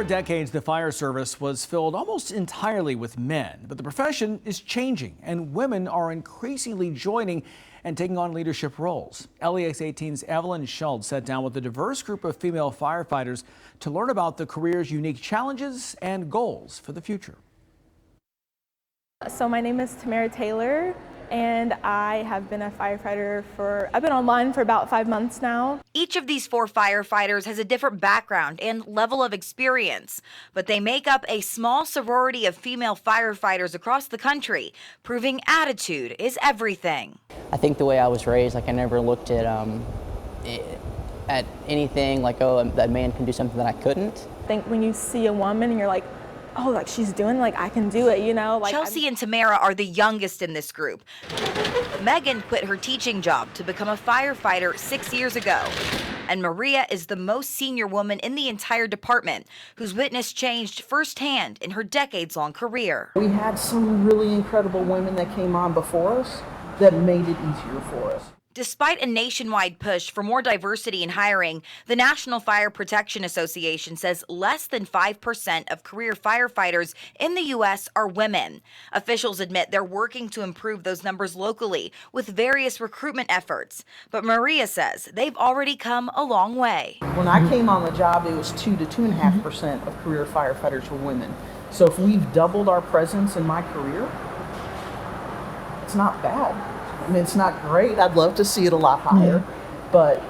For decades, the fire service was filled almost entirely with men, but the profession is changing and women are increasingly joining and taking on leadership roles. LEX 18's Evelyn Schultz sat down with a diverse group of female firefighters to learn about the career's unique challenges and goals for the future. So my name is Tamara Taylor, and I have been a firefighter I've been online for about 5 months now. Each of these 4 firefighters has a different background and level of experience, but they make up a small sorority of female firefighters across the country, proving attitude is everything. I think the way I was raised, I never looked at anything like, oh, that man can do something that I couldn't. I think when you see a woman and you're like, oh, like she's doing, like I can do it, you know? Like Chelsea and Tamara are the youngest in this group. Megan quit her teaching job to become a firefighter 6 years ago. And Maria is the most senior woman in the entire department, whose witness changed firsthand in her decades-long career. We had some really incredible women that came on before us that made it easier for us. Despite a nationwide push for more diversity in hiring, the National Fire Protection Association says less than 5% of career firefighters in the U.S. are women. Officials admit they're working to improve those numbers locally with various recruitment efforts. But Maria says they've already come a long way. When I came on the job, it was 2 to 2.5% of career firefighters were women. So if we've doubled our presence in my career, it's not bad. I mean, it's not great. I'd love to see it a lot higher, but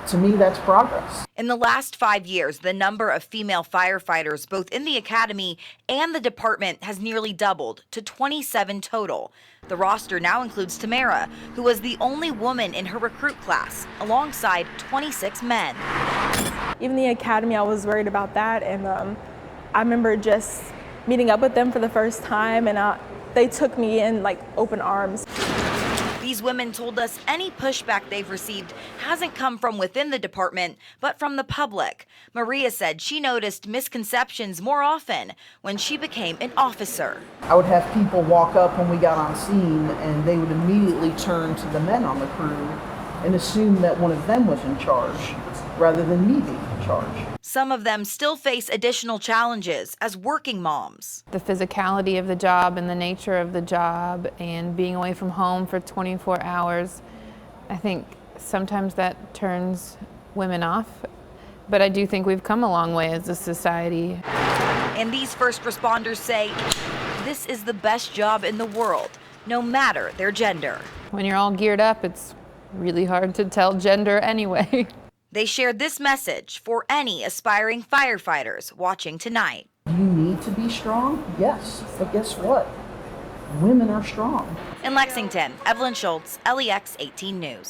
to me, that's progress. In the last 5 years, the number of female firefighters, both in the academy and the department, has nearly doubled to 27 total. The roster now includes Tamara, who was the only woman in her recruit class, alongside 26 men. Even the academy, I was worried about that, and I remember just meeting up with them for the first time, and they took me in like open arms. These women told us any pushback they've received hasn't come from within the department, but from the public. Maria said she noticed misconceptions more often when she became an officer. I would have people walk up when we got on scene and they would immediately turn to the men on the crew and assume that one of them was in charge rather than me being in charge. Some of them still face additional challenges as working moms. The physicality of the job and the nature of the job and being away from home for 24 hours, I think sometimes that turns women off. But I do think we've come a long way as a society. And these first responders say this is the best job in the world, no matter their gender. When you're all geared up, it's really hard to tell gender anyway. They shared this message for any aspiring firefighters watching tonight. You need to be strong? Yes, but guess what? Women are strong. In Lexington, Evelyn Schultz, LEX 18 News.